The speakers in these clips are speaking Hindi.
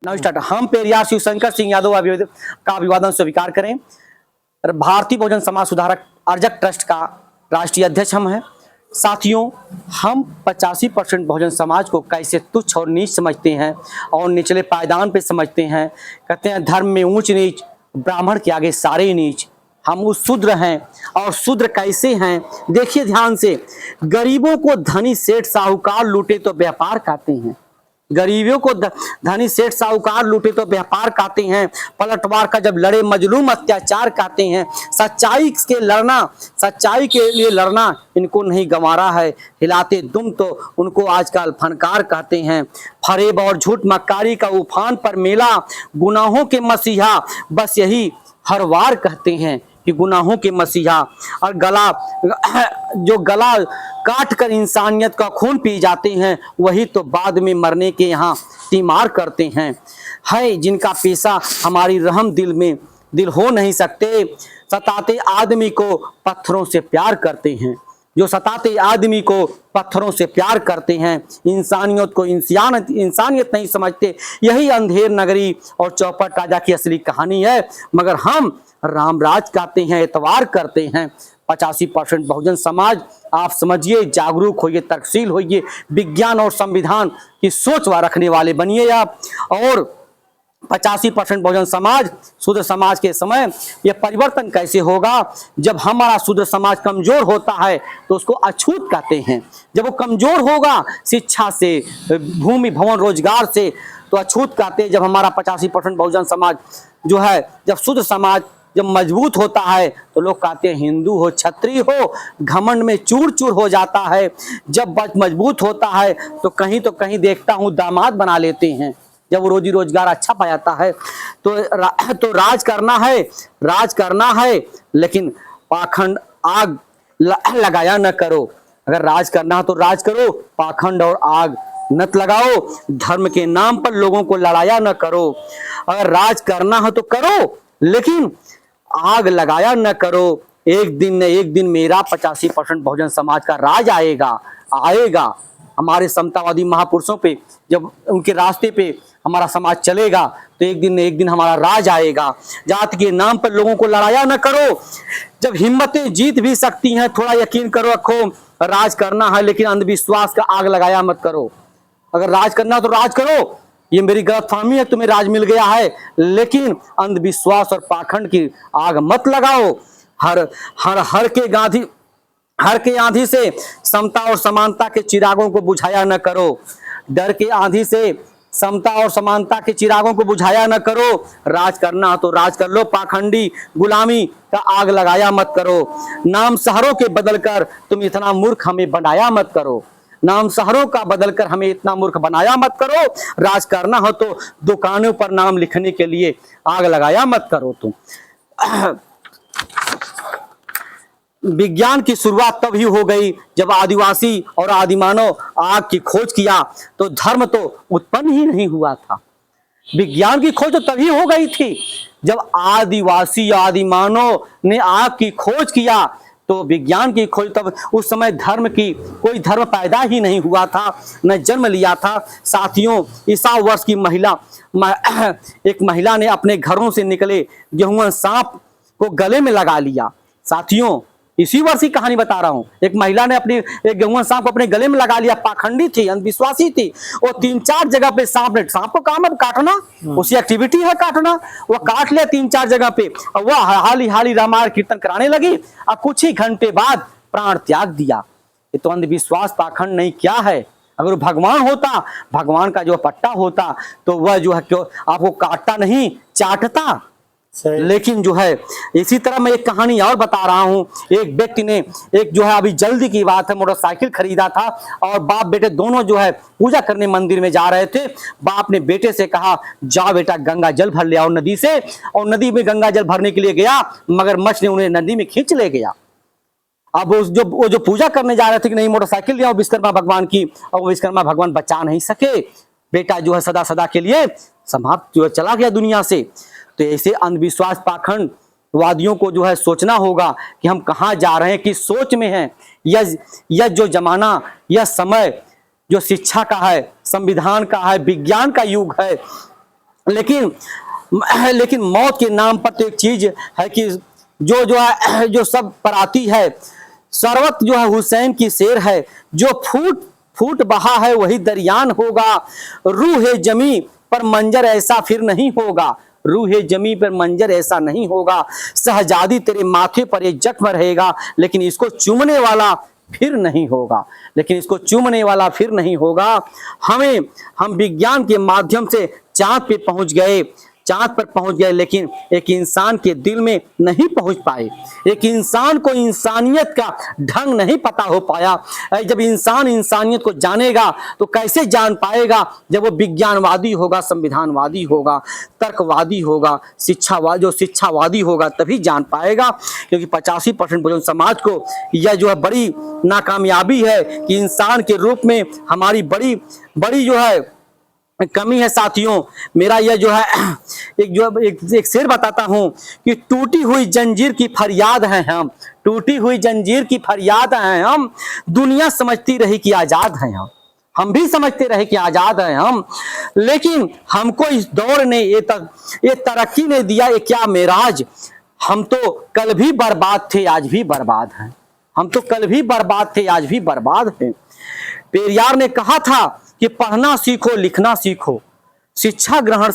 Now start. हम पेरियार शिवशंकर सिंह यादव का अभिवादन स्वीकार करें। भारतीय बहुजन समाज सुधारक अर्जक ट्रस्ट का राष्ट्रीय अध्यक्ष हम हैं। साथियों, हम 85% बहुजन समाज को कैसे तुच्छ और नीच समझते हैं और निचले पायदान पे समझते हैं। कहते हैं धर्म में ऊंच नीच, ब्राह्मण के आगे सारे नीच। हम उस शूद्र हैं, और शूद्र कैसे हैं देखिए ध्यान से। गरीबों को धनी सेठ साहूकार लूटे तो व्यापार कहते हैं। गरीबों को धनी सेठ साहूकार लूटे तो व्यापार कहते हैं। पलटवार का जब लड़े मजलूम अत्याचार कहते हैं। सच्चाई के लिए लड़ना इनको नहीं गंवारा है। हिलाते दुम तो उनको आजकल फनकार कहते हैं। फरेब और झूठ मक्कारी का उफान पर मेला, गुनाहों के मसीहा बस यही हर वार कहते हैं कि गुनाहों के मसीहा। और जो गला काट कर इंसानियत का खून पी जाते हैं, वही तो बाद में मरने के यहाँ तीमार करते हैं। है जिनका पेशा हमारी रहम दिल हो नहीं सकते, सताते आदमी को पत्थरों से प्यार करते हैं। जो सताते आदमी को पत्थरों से प्यार करते हैं, इंसानियत को इंसानियत नहीं समझते। यही अंधेर नगरी और चौपट राजा की असली कहानी है। मगर हम रामराज कहते हैं, एतवार करते हैं। 85% बहुजन समाज, आप समझिए, जागरूक होइए, तर्कशील होइए, विज्ञान और संविधान की सोच रखने वाले बनिए आप। और 85% बहुजन समाज, शूद्र समाज के समय यह परिवर्तन कैसे होगा? जब हमारा शूद्र समाज कमजोर होता है तो उसको अछूत कहते हैं। जब वो कमजोर होगा शिक्षा से, भूमि भवन रोजगार से, तो अछूत कहते हैं। जब हमारा 85% बहुजन समाज जो है, जब शूद्र समाज जब मजबूत होता है तो लोग कहते हैं हिंदू हो, क्षत्रिय हो, घमंड में चूर चूर हो जाता है। जब मजबूत होता है तो कहीं देखता हूँ दामाद बना लेते हैं। जब वो रोजी रोजगार अच्छा पा जाता है तो राज करना है, लेकिन पाखंड आग लगाया न करो। अगर राज करना है तो राज करो, पाखंड और आग नत लगाओ। धर्म के नाम पर लोगों को लड़ाया न करो। अगर राज करना है तो करो, लेकिन आग लगाया न करो। एक दिन न एक दिन मेरा 85% बहुजन समाज का राज आएगा। हमारे समतावादी महापुरुषों पे, जब उनके रास्ते पे हमारा समाज चलेगा तो एक दिन न एक दिन हमारा राज आएगा। जात के नाम पर लोगों को लड़ाया न करो। जब हिम्मतें जीत भी सकती हैं, थोड़ा यकीन करो रखो। राज करना है लेकिन अंधविश्वास का आग लगाया मत करो। अगर राज करना तो राज करो, ये मेरी गलतफहमी है, तुम्हें राज मिल गया है, लेकिन अंधविश्वास और पाखंड की आग मत लगाओ। हर के आंधी से समता और समानता के चिरागों को बुझाया न करो। डर के आंधी से समता और समानता के चिरागों को बुझाया न करो। राज करना तो राज कर लो, पाखंडी गुलामी का आग लगाया मत करो। नाम शहरों के बदलकर तुम इतना मूर्ख हमें बनाया मत करो। नाम शहरों का बदलकर हमें इतना मूर्ख बनाया मत करो। राज करना हो तो दुकानों पर नाम लिखने के लिए आग लगाया मत करो तुम। विज्ञान की शुरुआत तभी हो गई जब आदिवासी और आदिमानव आग की खोज किया, तो धर्म तो उत्पन्न ही नहीं हुआ था। विज्ञान की खोज तो तभी हो गई थी जब आदिवासी आदिमानव ने आग की खोज किया। तो विज्ञान की खोज, तब उस समय कोई धर्म पैदा ही नहीं हुआ था, न जन्म लिया था। साथियों, ईसा वर्ष की एक महिला ने अपने घरों से निकले गेहूं सांप को गले में लगा लिया। साथियों, इसी वर्ष की कहानी बता रहा हूं। एक महिला ने एक गेहूं सांप को अपने गले में लगा लिया। पाखंडी थी, अंधविश्वासी थी। वो 3-4 जगह पे सांप को काम है काटना, उसी एक्टिविटी है काटना। वो काट लिया 3-4 जगह पे, और वह हाली रामायण कीर्तन कराने लगी। अब कुछ ही घंटे बाद प्राण त्याग दिया। ये तो अंधविश्वास पाखंड नहीं क्या है? अगर भगवान होता, भगवान का जो पट्टा होता, तो वह जो है क्यों आपको काटता नहीं, चाटता। लेकिन जो है, इसी तरह मैं एक कहानी और बता रहा हूं। एक व्यक्ति ने, एक जो है अभी जल्दी की बात है, मोटरसाइकिल खरीदा था, और बाप बेटे दोनों जो है पूजा करने मंदिर में जा रहे थे। बाप ने बेटे से कहा, जाओ बेटा गंगा जल भर ले आओ नदी से। और नदी में गंगा जल भरने के लिए गया, मगरमच्छ ने उन्हें नदी में खींच ले गया। अब वो जो पूजा करने जा रहे थे कि नहीं मोटरसाइकिल ले आओ विश्वकर्मा भगवान की, और वो विश्वकर्मा भगवान बचा नहीं सके। बेटा जो है सदा सदा के लिए समाप्त जो है चला गया दुनिया से। तो ऐसे अंधविश्वास पाखंड वादियों को जो है सोचना होगा कि हम कहाँ जा रहे हैं, किस सोच में हैं। यह जो जमाना, यह समय जो शिक्षा का है, संविधान का है, विज्ञान का युग है, लेकिन लेकिन मौत के नाम पर तो एक चीज है कि जो सब पर आती है, शरबत जो है हुसैन की शेर है, जो फूट फूट बहा है वही दरियान होगा। रूह जमी पर मंजर ऐसा फिर नहीं होगा, रूह जमी पर मंजर ऐसा नहीं होगा। शहजादी तेरे माथे पर एक जख्म रहेगा, लेकिन इसको चूमने वाला फिर नहीं होगा, लेकिन इसको चूमने वाला फिर नहीं होगा। हम विज्ञान के माध्यम से चांद पे पहुंच गए, चांद पर पहुंच गए, लेकिन एक इंसान के दिल में नहीं पहुंच पाए। एक इंसान को इंसानियत का ढंग नहीं पता हो पाया। जब इंसान इंसानियत को जानेगा तो कैसे जान पाएगा? जब वो विज्ञानवादी होगा, संविधानवादी होगा, तर्कवादी होगा, शिक्षावादी होगा, तभी जान पाएगा। क्योंकि 85% बहुजन समाज को यह जो है बड़ी नाकामयाबी है कि इंसान के रूप में हमारी बड़ी बड़ी जो है कमी है। साथियों, मेरा यह जो है एक शेर बताता हूं कि टूटी हुई जंजीर की फरियाद है हम, टूटी हुई जंजीर की फरियाद है हम, दुनिया समझती रही कि आजाद हैं हम भी समझते रहे कि आजाद हैं हम, लेकिन हमको इस दौर ने ये तरक्की ने दिया, ये क्या मेराज। हम तो कल भी बर्बाद थे, आज भी बर्बाद हैं। हम तो कल भी बर्बाद थे, आज भी बर्बाद हैं। पेरियार ने कहा था कि पढ़ना सीखो, लिखना सीखो, शिक्षा ग्रहण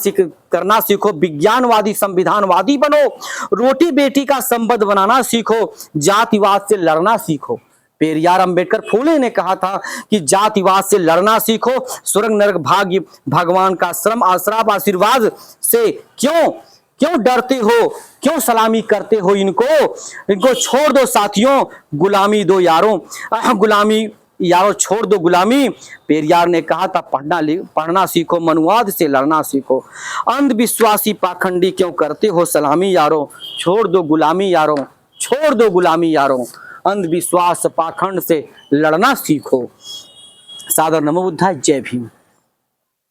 करना सीखो, विज्ञानवादी संविधानवादी बनो, रोटी बेटी का संबंध बनाना सीखो, जातिवाद से लड़ना सीखो। पेरियार अंबेडकर फूले ने कहा था कि जातिवाद से लड़ना सीखो, स्वर्ग नरक भाग्य भगवान का श्रम आश्राप आशीर्वाद से क्यों डरते हो, क्यों सलामी करते हो इनको छोड़ दो साथियों, गुलामी दो यारों, गुलामी यारों छोड़ दो गुलामी। पेरियार ने कहा था पढ़ना सीखो, मनुवाद से लड़ना सीखो, अंधविश्वासी पाखंडी क्यों करते हो सलामी यारों, छोड़ दो गुलामी यारों, छोड़ दो गुलामी यारों, अंधविश्वास पाखंड से लड़ना सीखो। सादर नमो बुद्धाय, जय भीम।